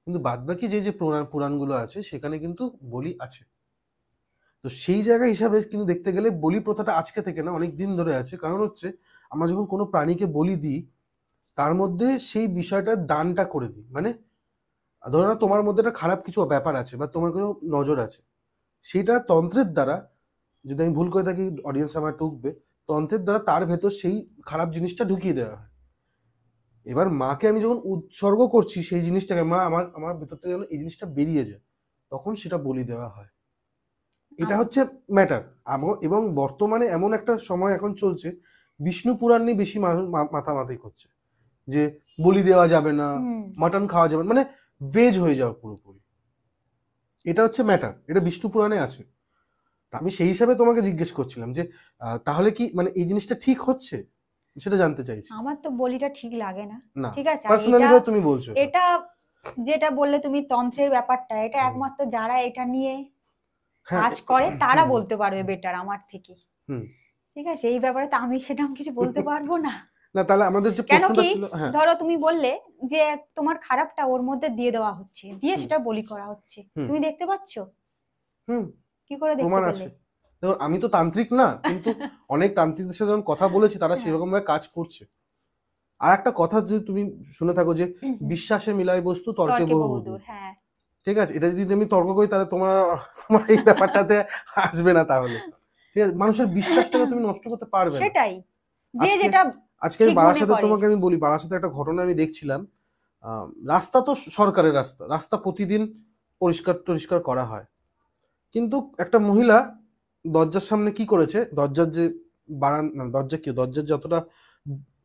কিন্তু বাদবাকি যে যে পুরাণগুলো আছে সেখানে কিন্তু বলি আছে। তো সেই জায়গা হিসাবে কিন্তু দেখতে গেলে বলি প্রথাটা আজকে থেকে না, অনেক দিন ধরে আছে। কারণ হচ্ছে আমরা যখন কোনো প্রাণীকে বলি দিই, তার মধ্যে সেই বিষয়টার দানটা করে দিই। মানে ধরো না, তোমার মধ্যে একটা খারাপ কিছু ব্যাপার আছে বা তোমার কোনো নজর আছে, সেটা তন্ত্রের দ্বারা, যদি আমি ভুল করে থাকি অডিয়েন্স আমার টুকবে, তন্ত্রের দ্বারা তার ভেতর সেই খারাপ জিনিসটা ঢুকিয়ে দেওয়া হয়। এবার মাকে আমি যখন উৎসর্গ করছি সেই জিনিসটাকে, মা আমার আমার ভেতর থেকে যেন এই জিনিসটা বেরিয়ে যায়, তখন সেটা বলি দেওয়া হয়। এটা হচ্ছে ম্যাটার। এবং বর্তমানে এমন একটা সময় এখন চলছে, বিষ্ণু পুরাণ নিয়ে বেশি মানুষ মাথামাতি করছে, যে বলি দেওয়া যাবে না, মাটন খাওয়া যাবে না, মানে ভেজ হয়ে যাওয়া পুরোপুরি। এটা হচ্ছে ম্যাটার, এটা বিষ্ণু পুরাণে আছে। আমি সেই হিসাবে তোমাকে জিজ্ঞেস করছিলাম যে তাহলে কি মানে এই জিনিসটা ঠিক হচ্ছে, সেটা জানতে চাইছি। আমার তো বলিটা ঠিক লাগে না। না, ঠিক আছে, পার্সোনালি ভাবে তুমি বলছো এটা যেটা বললে তুমি তন্ত্রের ব্যাপারটা, এটা একমাত্র যারা এটা নিয়ে কাজ করে তারা বলতে পারবে বেটার আমার থেকে। ঠিক আছে, এই ব্যাপারে তো আমি সেটা কিছু বলতে পারবো না। না, তাহলে আমাদের যে প্রশ্নটা ছিল, ধরো তুমি বললে যে তোমার খারাপটা ওর মধ্যে দিয়ে দেওয়া হচ্ছে, দিয়ে সেটা বলি করা হচ্ছে, তুমি দেখতে পাচ্ছো? কি করে দেখতে পেলে? দেখো, আমি তো তান্ত্রিক না, কিন্তু অনেক তান্ত্রিকদের সাথে যখন কথা বলেছি তারা সেরকম ভাবে কাজ করছে। আর একটা কথা যদি তুমি শুনে থাকো যে বিশ্বাসে মিলাই বস্তু, তর্কে বহুদূর। হ্যাঁ, ঠিক আছে, এটা যদি আমি তর্ক করি তাহলে তোমার এই ব্যাপারটাতে আসবে না। তাহলে ঠিক আছে, মানুষের বিশ্বাসটাকে তুমি নষ্ট করতে পারবে না। সেটাই, যে যেটা আজকে আমি বারাসাতে তোমাকে আমি বলি, বারাসাতে একটা ঘটনা আমি দেখছিলাম। রাস্তা তো সরকারের রাস্তা, রাস্তা প্রতিদিন পরিষ্কার করা হয়, কিন্তু একটা মহিলা দরজার সামনে কি করেছে, দরজার যে দরজার যতটা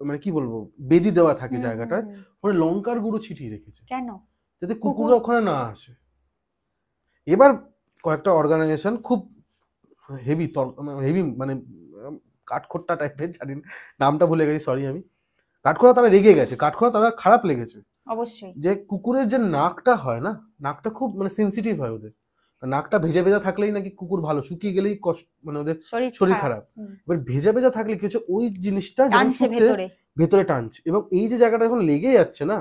মানে কি বলবো বেদি দেওয়া থাকে জায়গাটা, ওখানে লঙ্কার গুঁড়ো ছিটিয়ে রেখেছে। কেন? যাতে কুকুররা ওখানে না আসে। এবার কয়েকটা অর্গানাইজেশন খুব হেভি মানে কাঠখোট্টা টাইপের, জানি নামটা ভুলে গেছি, সরি আমি, কাঠখোড়া তারা রেগে গেছে, কাঠখোড়া তারা খারাপ লেগেছে অবশ্যই, যে কুকুরের যে নাকটা হয় না, নাকটা খুব মানে সেন্সিটিভ হয় ওদের, নাকটা ভেজা ভেজা থাকলেই নাকি কুকুর ভালো, শুকিয়ে গেলেই কষ্ট, মানে ওদের শরীর খারাপ। এবার ভেজা ভেজা থাকলে কি হচ্ছে, ওই জিনিসটা ভেতরে টানছে, এবং এই যে জায়গাটা এখন লেগে যাচ্ছে না,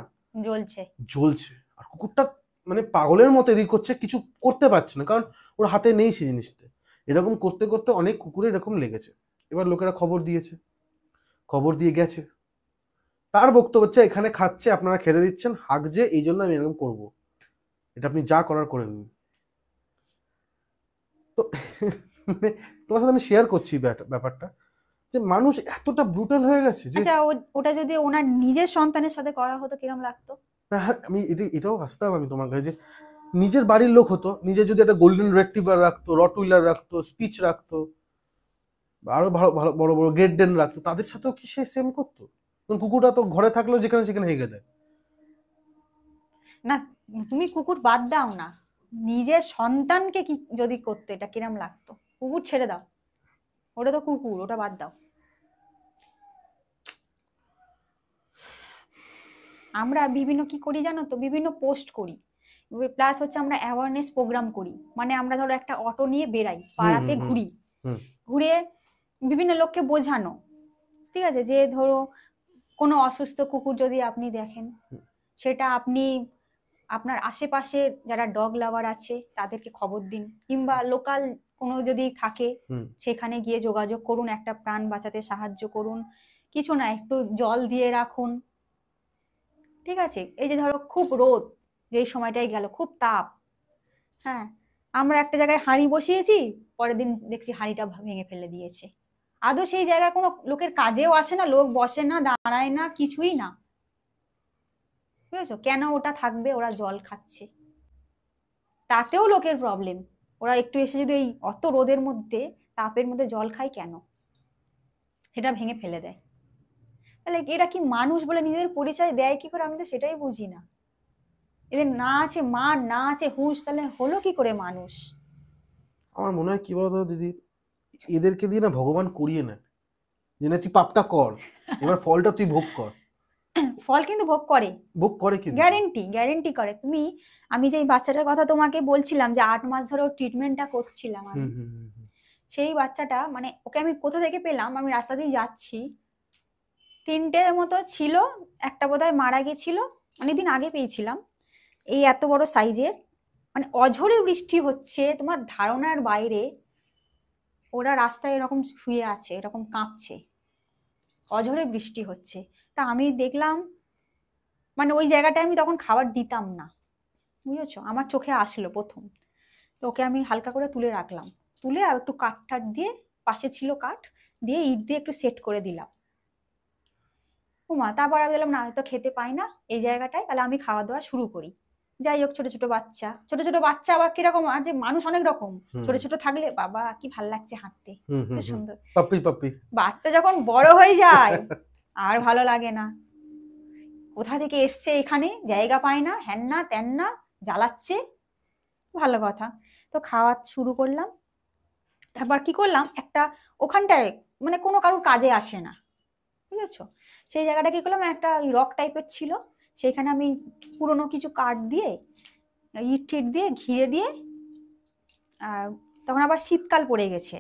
জ্বলছে, আর কুকুরটা মানে পাগলের মতো এদিক করছে, কিছু করতে পারছে না, কারণ ওর হাতে নেই সেই জিনিসটা। এরকম করতে করতে অনেক কুকুরের এরকম লেগেছে। এবার লোকেরা খবর দিয়েছে, খবর দিয়ে গেছে, তার বক্তব্য হচ্ছে এখানে খাচ্ছে, আপনারা খেতে দিচ্ছেন, হাগছে, এই জন্য আমি এরকম করবো, এটা আপনি যা করার করে নিন। তো মানে তোমার সাথে আমি শেয়ার করছি ব্যাপারটা, যে মানুষ এতটা ব্রুটাল হয়ে গেছে যে আচ্ছা, ওটা যদি ওনার নিজের সন্তানের সাথে করা হতো কিরকম লাগতো? আমি এটাও হাসতাম আমি তোমার কাছে, যে নিজের বাড়ির লোক হতো, নিজে যদি একটা গোল্ডেন রেট্রিভার রাখতো, রটউইলার রাখতো, স্পিচ রাখতো, আরো ভালো ভালো বড় বড় গ্রেট ডেন রাখতো, তাদের সাথেও কি সে সেম করতো? কুকুরটা তো ঘরে থাকলেও যেখানে সেখানে হেগে দেয় না। তুমি কুকুর বাদ দাও না, নিজের সন্তানকে কি যদি করতো, এটা কিরম লাগতো? কুকুর ছেড়ে দাও, ওটা তো কুকুর, ওটা বাদ দাও। আমরা বিভিন্ন কি করি জানো তো, বিভিন্ন পোস্ট করি, প্লাস হচ্ছে আমরা অ্যাওয়ারনেস প্রোগ্রাম করি। মানে আমরা ধরো একটা অটো নিয়ে বেরাই, পাড়াতে ঘুরি, ঘুরে বিভিন্ন লোককে বোঝানো, ঠিক আছে, যে ধরো কোনো অসুস্থ কুকুর যদি আপনি দেখেন, সেটা আপনি আপনার আশেপাশে যারা ডগ লাভার আছে তাদেরকে খবর দিন, কিংবা লোকাল কোনো যদি থাকে সেখানে গিয়ে যোগাযোগ করুন, একটা প্রাণ বাঁচাতে সাহায্য করুন। কিছু না, একটু জল দিয়ে রাখুন। ঠিক আছে, এই যে ধরো খুব রোদ, যেই সময়টাই গেল খুব তাপ, হ্যাঁ, আমরা একটা জায়গায় হাঁড়ি বসিয়েছি, পরের দিন দেখছি হাঁড়িটা ভেঙে ফেলে দিয়েছে। আদৌ সেই জায়গায় কোনো লোকের কাজেও আসে না, লোক বসে না, দাঁড়ায় না, কিছুই না। বুঝেছো কেন ওটা থাকবে? ওরা জল খাচ্ছে, তাতেও লোকের প্রবলেম। ওরা একটু এসে যদি এই অত রোদের মধ্যে, তাপের মধ্যে জল খায় কেন? সেটা ভেঙে ফেলে দেয়। তাহলে এরা কি মানুষ বলে নিজেদের পরিচয় দেয় কি করে? আমি তো সেটাই বুঝি না। এদের না আছে মান, না আছে হুঁশ, তাহলে হলো কি করে মানুষ? আমার মনে হয় কি বলতো দিদি, এদেরকে দিয়ে না ভগবান করিয়ে নেয়, যে না তুই পাপটা কর, এবার ফলটা তুই ভোগ কর। ফল কিন্তু ভোগ করে, কিন্তু গ্যারেন্টি করে। আমি যে বাচ্চাটার কথা তোমাকে বলছিলাম, যে 8 মাস ধরে ট্রিটমেন্টটা করছিলাম আমি, সেই বাচ্চাটা মানে ওকে আমি কোথা থেকে পেলাম, আমি রাস্তা দিয়ে যাচ্ছি, 3টে মতো ছিল, একটা বোধহয় মারা গেছিল, অনেকদিন আগে পেয়েছিলাম। এই এত বড় সাইজের, মানে অঝরে বৃষ্টি হচ্ছে, তোমার ধারণার বাইরে। ওরা রাস্তায় এরকম শুয়ে আছে, এরকম কাঁপছে, অঝরে বৃষ্টি হচ্ছে। তা আমি দেখলাম, মানে ওই জায়গাটায় আমি তখন খাবার দিতাম না, বুঝেছো, আমার চোখে আসলো প্রথম। তো ওকে আমি হালকা করে তুলে রাখলাম, তুলে আর একটু কাঠ টাঠ দিয়ে, পাশে ছিল কাঠ, দিয়ে ইট দিয়ে একটু সেট করে দিলাম। ওমা, তারপর আমি বললাম না, তো খেতে পাই না এই জায়গাটায়, তাহলে আমি খাওয়া দাওয়া শুরু করি। যাই হোক, ছোট ছোট বাচ্চা, ছোট ছোট বাচ্চা আবার কিরকম, আর যে মানুষ অনেক রকম, ছোট ছোট থাকলে বাবা কি ভাল লাগছে হাঁটতে, খুব সুন্দর। Puppy puppy. বাচ্চা যখন বড় হয়ে যায় আর ভালো লাগে না, কোথা থেকে এসছে এখানে, জায়গা পায় না, হ্যান না ত্যান না, জ্বালাচ্ছে। ভালো কথা। তো খাওয়া শুরু করলাম। তারপর কি করলাম, একটা ওখানটায় মানে কোনো কারোর কাজে আসে না, বুঝেছো, সেই জায়গাটা কি করলাম, একটা রক টাইপের ছিল, সেখানে আমি পুরোনো কিছু কাঠ দিয়ে, ইট টিট দিয়ে ঘিরে দিয়ে, তখন আবার শীতকাল পড়ে গেছে,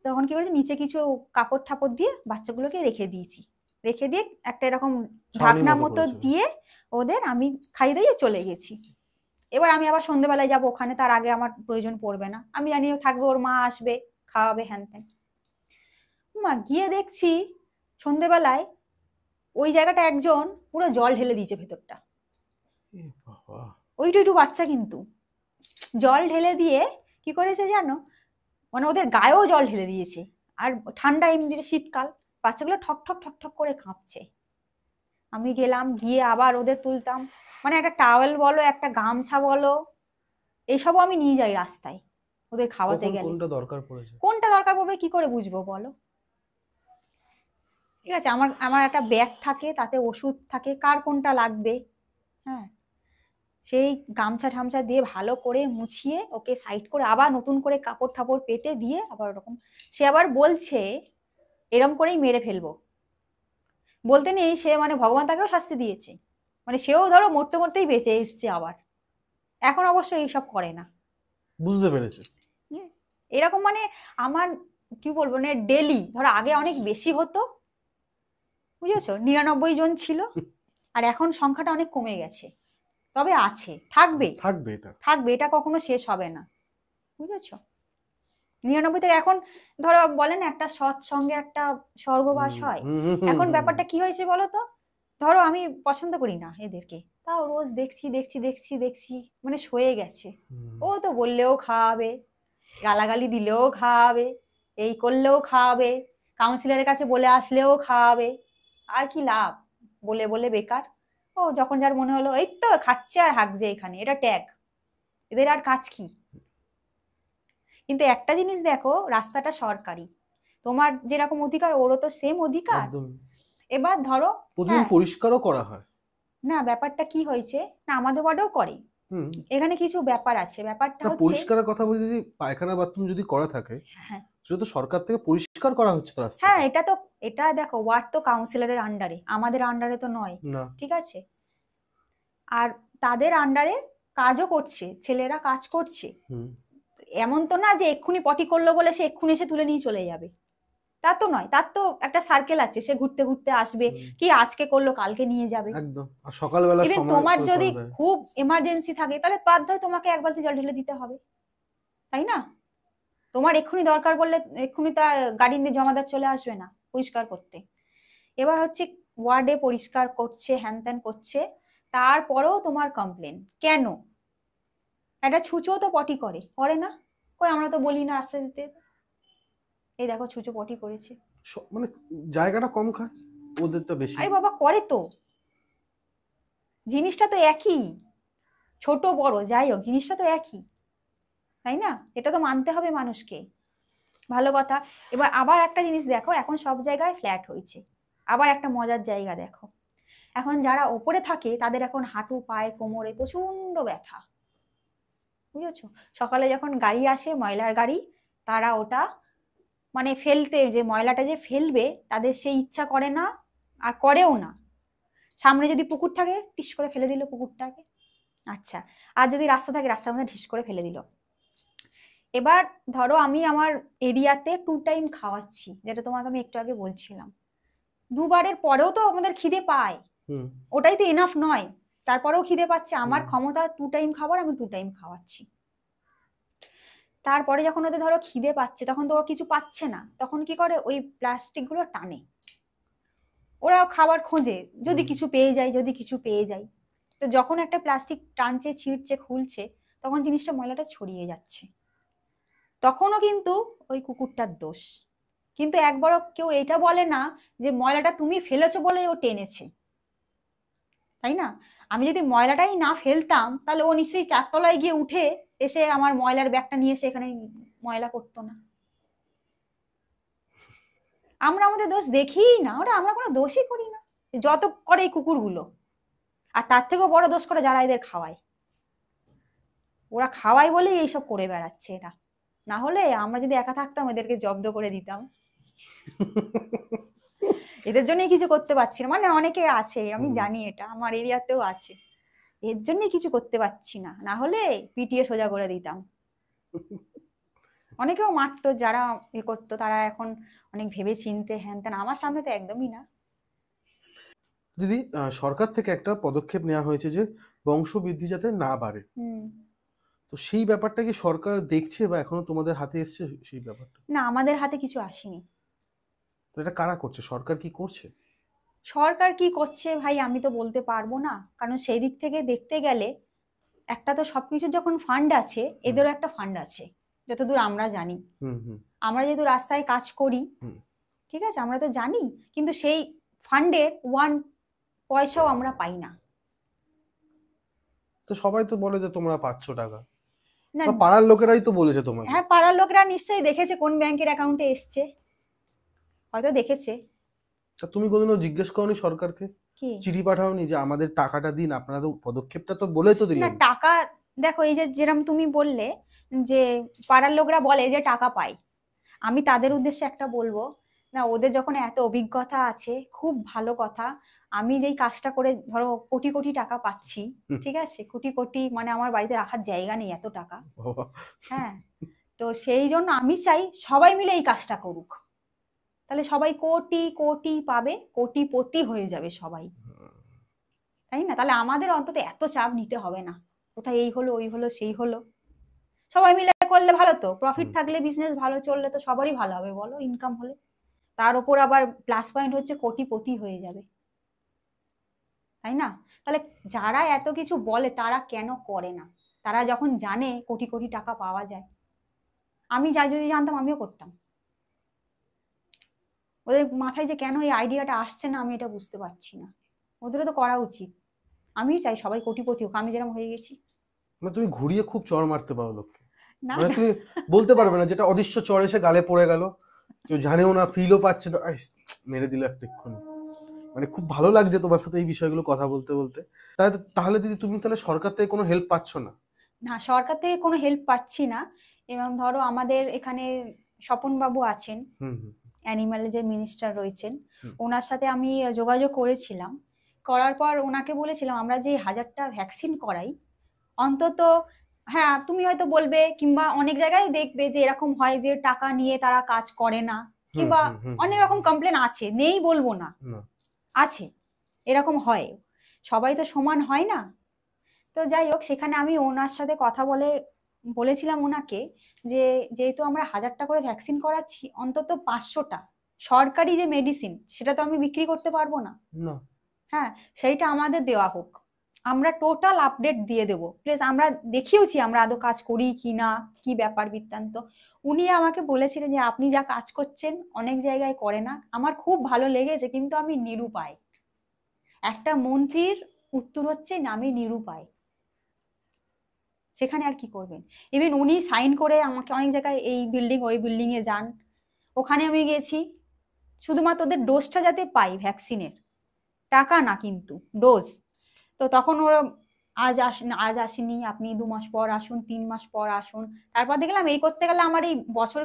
তখন কি করেছি, নিচে কিছু কাপড় ঠাপড় দিয়ে বাচ্চাগুলোকে রেখে দিয়েছি, রেখে দিয়ে একটা এরকম ঢাকনা মতো দিয়ে ওদের আমি খাইয়ে দিয়ে চলে গেছি। এবার আমি আবার সন্ধ্যেবেলায় যাবো ওখানে, তার আগে আমার প্রয়োজন পড়বে না, আমি জানি থাকবে, ওর মা আসবে, খাওয়াবে, হ্যান ত্যান। মা গিয়ে দেখছি সন্ধ্যেবেলায় ওই জায়গাটা একজন পুরো জল ঢেলে দিয়েছে ভেতরটা। ওইটু একটু বাচ্চা, কিন্তু জল ঢেলে দিয়ে কি করেছে জানো, মানে ওদের গায়েও জল ঢেলে দিয়েছে। আর ঠান্ডা, এমনিতে শীতকাল, বাচ্চাগুলো ঠক ঠক ঠক ঠক করে কাঁপছে। আমি গেলাম, গিয়ে আবার ওদের তুলতাম, মানে একটা টাওয়েল বলো, একটা গামছা বলো, এইসবও আমি নিয়ে যাই রাস্তায় ওদের খাওয়াতে গেলে। কোনটা দরকার পড়েছে, কোনটা দরকার পড়বে কি করে বুঝবো বলো? ঠিক আছে, আমার আমার একটা ব্যাগ থাকে, তাতে ওষুধ থাকে, কার কোনটা লাগবে। হ্যাঁ, সেই গামছা ঠামছা দিয়ে ভালো করে মুছিয়ে ওকে সাইড করে আবার নতুন করে কাপড় ঠাপড় পেতে দিয়ে আবার ওরকম। সে আবার বলছে এরম করেই মেরে ফেলবো, বলতে নেই সে মানে ভগবান তাকেও শাস্তি দিয়েছে, মানে সেও ধরো মরতে মরতেই বেঁচে এসছে আবার। এখন অবশ্য এইসব করে না, বুঝতে পেরেছে। এরকম মানে আমার কি বলবো, মানে ডেলি ধরো, আগে অনেক বেশি হতো, বুঝেছো, 99 জন ছিল, আর এখন সংখ্যাটা অনেক কমে গেছে, তবে আছে, থাকবে থাকবে, এটা থাকবে, এটা কখনো শেষ হবে না, বুঝেছো। 99 থেকে এখন ধরো বলেন একটা সৎ সঙ্গে একটা স্বর্গবাস হয়। এখন ব্যাপারটা কি হয়েছে বলো তো, ধরো আমি পছন্দ করি না এদেরকে, তাও রোজ দেখছি দেখছি দেখছি দেখছি, মানে সয়ে গেছে। ও তো বললেও খাওয়াবে, গালাগালি দিলেও খাওয়াবে, এই করলেও খাওয়াবে, কাউন্সিলরের কাছে বলে আসলেও খাওয়াবে, আর কি লাভ, বলে বলে বেকার। ও যখন যার মনে হলো এই তো খাচ্ছে আর হাঁকছে, এখানে এটা ট্যাগ, এদের আর কাজ কি। কিন্তু একটা জিনিস দেখো, রাস্তাটা সরকারি, তোমার যেরকম অধিকার ওরও তো সেম অধিকার। এবার ধরো প্রতিদিন পরিষ্কারও করা হয় না, ব্যাপারটা কি হয়েছে না, আমাদের ওয়ার্ডেও করে, এখানে কিছু ব্যাপার আছে, ব্যাপারটা হচ্ছে পরিষ্কারের কথা বলি, যদি পায়খানা বাথরুম যদি করা থাকে, হ্যাঁ, সেটা তো সরকার থেকে পরিষ্কার করা হচ্ছে তো রাস্তা। হ্যাঁ, এটা তো, এটা দেখো ওয়ার্ড তো কাউন্সিলরের আন্ডারে, আমাদের আন্ডারে তো নয়, ঠিক আছে। আর তাদের আন্ডারে কাজও করছে, ছেলেরা কাজ করছে, এমন তো না যে এক্ষুনি পটি করলো বলে সে এক্ষুনি এসে তুলে নিয়ে চলে যাবে, তা তো নয়, তার তো একটা সার্কেল আছে, সে ঘুরতে ঘুরতে আসবে, কি আজকে করলো কালকে নিয়ে যাবে একদম। আর সকালবেলা সময় তোমার যদি খুব এমার্জেন্সি থাকে তাহলে বাধ্য হয় তোমাকে এক বালতি জল ঢেলে দিতে হবে, তাই না? তোমার এক্ষুনি দরকার বললে এক্ষুনি তার গাড়ি নিয়ে জমাদার চলে আসবে না পরিষ্কার করতে। এবার হচ্ছে ওয়ার্ডে পরিষ্কার করছে, হ্যান ত্যান করছে, তারপরেও তোমার কমপ্লেন কেন? একটা ছুঁচো তো পটি করে না, কই আমরা তো বলি না রাস্তা দিতে, এই দেখো ছুঁচো পটি করেছে, মানে জায়গাটা কম খায়, ওদেরটা বেশি। আরে বাবা করে তো, জিনিসটা তো একই, ছোট বড় যাই হোক জিনিসটা তো একই, তাই না? এটা তো মানতে হবে মানুষকে। ভালো কথা। এবার আবার একটা জিনিস দেখো, এখন সব জায়গায় ফ্ল্যাট হয়েছে, আবার একটা মজার জায়গা দেখো, এখন যারা ওপরে থাকে তাদের এখন হাঁটু পায়ে কোমরে প্রচন্ড ব্যথা, বুঝেছো। সকালে যখন গাড়ি আসে, ময়লার গাড়ি, তারা ওটা মানে ফেলতে, যে ময়লাটা যে ফেলবে তাদের সেই ইচ্ছা করে না, আর করেও না। সামনে যদি পুকুর থাকে টিস করে ফেলে দিল পুকুরটাকে, আচ্ছা, আর যদি রাস্তা থাকে রাস্তার মধ্যে ঢিস করে ফেলে দিল। এবার ধরো আমি আমার এরিয়াতে 2 টাইম খাওয়াচ্ছি, যেটা তোমাকে আমি একটু আগে বলছিলাম, 2 বারের পরেও তো আমাদের খিদে পায়, ওটাই তো এনাফ নয়। তারপরেও খিদে পাচ্ছে, আমার ক্ষমতা 2 টাইম খাবার, আমি 2 টাইম খাওয়াচ্ছি। তারপরে যখন ওদের ধরো খিদে পাচ্ছে, তখন তো ওরা কিছু পাচ্ছে না, তখন কি করে, ওই প্লাস্টিক গুলো টানে, ওরা খাবার খোঁজে, যদি কিছু পেয়ে যায়, যদি কিছু পেয়ে যায়। তো যখন একটা প্লাস্টিক টানছে, ছিঁড়ছে, খুলছে, তখন জিনিসটা, ময়লাটা ছড়িয়ে যাচ্ছে। তখনও কিন্তু ওই কুকুরটার দোষ। কিন্তু একবারও কেউ এটা বলে না যে ময়লাটা তুমি ফেলেছো বলে ও টেনেছে, তাই না? আমি যদি ময়লাটাই না ফেলতাম, তাহলে ও নিশ্চয়ই 4 তলায় গিয়ে উঠে এসে আমার ময়লার ব্যাগটা নিয়ে এসে এখানে ময়লা করতো না। আমরা আমাদের দোষ দেখিই না, ওটা আমরা কোনো দোষই করি না, যত করে এই কুকুরগুলো। আর তার থেকেও বড় দোষ করে যারা এদের খাওয়ায়, ওরা খাওয়ায় বলেই এইসব করে বেড়াচ্ছে এরা। না হলে আমরা যদি একা থাকতাম, এদেরকে জব্দ করে দিতাম। এদের জন্যই কিছু করতে পারছি না, মানে অনেকে আছে, আমি জানি, এটা আমার এরিয়াতেও আছে, এর জন্যই কিছু করতে পারছি না, না হলে পিটিয়ে সোজা করে দিতাম। অনেকেও মারতো, যারা এ করতো, তারা এখন অনেক ভেবে চিনতে হ্যান ত্যান, আমার সামনে তো একদমই না। দিদি, সরকার থেকে একটা পদক্ষেপ নেওয়া হয়েছে যে বংশবৃদ্ধি যাতে না বাড়ে, তো সেই ব্যাপারটা কি সরকার দেখছে বা এখনো তোমাদের হাতে এসছে সেই ব্যাপারটা? না, আমাদের হাতে কিছু আসেনি। তো এটা কারা করছে, সরকার কি করছে? সরকার কি করছে ভাই, আমি তো বলতে পারবো না, কারণ সেই দিক থেকে দেখতে গেলে একটা তো সবকিছু যখন ফান্ড আছে, এদেরও একটা ফান্ড আছে, যতদূর আমরা জানি। আমরা যেহেতু রাস্তায় কাজ করি, ঠিক আছে, আমরা তো জানি, কিন্তু সেই ফান্ডের 1 পয়সাও আমরা পাই না। তো সবাই তো বলে যে তোমরা পাচ্ছ টাকা, না, বা পাড়ার লোকেরাই তো বলেছে তোমাকে। হ্যাঁ, পাড়ার লোকেরা নিশ্চয়ই দেখেছে কোন ব্যাংকের অ্যাকাউন্টে এসছে, হয়তো দেখেছে। তা তুমি কোনোদিনও জিজ্ঞেস করনি সরকারকে, কি চিঠি পাঠাওনি যে আমাদের টাকাটা দিন, আপনারা তো পদক্ষেপটা তো বলে তো না, দিলেন। টাকা, দেখো, এই যে যেরকম তুমি বললে যে পাড়ার লোকরা বলে যে টাকা পাই, আমি তাদের উদ্দেশ্যে একটা বলবো, না, ওদের যখন এত অভিজ্ঞতা আছে, খুব ভালো কথা। আমি যেই কাজটা করে ধরো কোটি কোটি টাকা পাচ্ছি, ঠিক আছে, কোটি কোটি, মানে আমার বাড়িতে রাখার জায়গা নেই এত টাকা। হ্যাঁ, তো সেই জন্য আমি চাই সবাই মিলে এই কাজটা করুক, তাহলে সবাই কোটি কোটি পাবে, কোটিপতি হয়ে যাবে সবাই, তাই না? তাহলে আমাদের অন্তত এত চাপ নিতে হবে না, কোথায় এই হলো, ওই হলো, সেই হলো। সবাই মিলে করলে ভালো, তো প্রফিট থাকলে, বিজনেস ভালো চললে তো সবারই ভালো হবে, বলো, ইনকাম হলে। তার উপর আবার প্লাস পয়েন্ট হচ্ছে কোটিপতি হয়ে যাবে, তাই না? তাহলে যারা এত কিছু বলে তারা কেন করে না? তারা যখন জানে কোটি কোটি টাকা পাওয়া যায়, আমি যদি জানতাম আমিও করতাম। ওদের মাথায় যে কেন এই আইডিয়াটা আসছে না, আমি এটা বুঝতে পারছি না। ওদেরও তো করা উচিত। আমি চাই সবাই কোটিপতি হোক, আমি যেরকম হয়ে গেছি। মানে তুমি ঘুরিয়ে খুব চড় মারতে পারো লোককে, না, মানে তুমি বলতে পারবে না যেটা অদৃশ্য চড় এসে গালে পড়ে গেল, কেউ জানেও না, ফিলও পাচ্ছে না, মেরে দিল একটা এক্ষুনি। মানে খুব ভালো লাগছে তোমার সাথে এই বিষয়গুলো কথা বলতে বলতে। তাহলে দিদি তুমি তাহলে সরকার থেকে কোনো হেল্প পাচ্ছ না? না, সরকার থেকে কোনো হেল্প পাচ্ছি না। এবং ধরো আমাদের এখানে স্বপন বাবু আছেন, অ্যানিম্যালের যে মিনিস্টার রয়েছেন, ওনার সাথে আমি যোগাযোগ করেছিলাম। করার পর ওনাকে বলেছিলাম আমরা যে 1000টা ভ্যাকসিন করাই, অন্তত, হ্যাঁ, তুমি হয়তো বলবে, কিংবা অনেক জায়গায় দেখবে যে এরকম হয় যে টাকা নিয়ে তারা কাজ করে না, কিংবা অনেক রকম কমপ্লেন আছে, নেই বলবো না, আছে, এরকম হয়, সবাই তো সমান হয় না। তো যাই হোক, সেখানে আমি ওনার সাথে কথা বলেছিলাম ওনাকে, যে যেহেতু আমরা 1000টা করে ভ্যাকসিন করাচ্ছি, অন্তত 500টা সরকারি যে মেডিসিন, সেটা তো আমি বিক্রি করতে পারবো না, হ্যাঁ, সেইটা আমাদের দেওয়া হোক, আমরা টোটাল আপডেট দিয়ে দেবো, প্লিজ। আমরা দেখিয়েছি আমরা আদৌ কাজ করি কি না, কি ব্যাপার বৃত্তান্ত। উনি আমাকে বলেছিলেন যে আপনি যা কাজ করছেন অনেক জায়গায় করে না, আমার খুব ভালো লেগেছে, কিন্তু আমি নিরুপায়। একটা মন্ত্রীর উত্তর হচ্ছে আমি নিরুপায়, সেখানে আর কি করবেন? ইভেন উনি সাইন করে আমাকে অনেক জায়গায়, এই বিল্ডিং ওই বিল্ডিং এ যান, ওখানে আমি গেছি, শুধুমাত্র ওদের ডোজটা যাতে পাই ভ্যাকসিনের, টাকা না কিন্তু ডোজ। তো তখন ওরা আজ আসেনি, আপনি 2 মাস পর আসুন, 3 মাস পর আসুন। তারপর দেখলাম এই করতে গেলে আমার এই বছর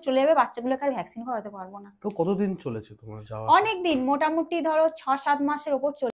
চলে যাবে, বাচ্চাগুলোকে আর ভ্যাকসিন করাতে পারবো না। তো কতদিন চলেছে তোমার যাওয়া? অনেক দিন, মোটামুটি ধরো 6-7 মাসের ওপর চলে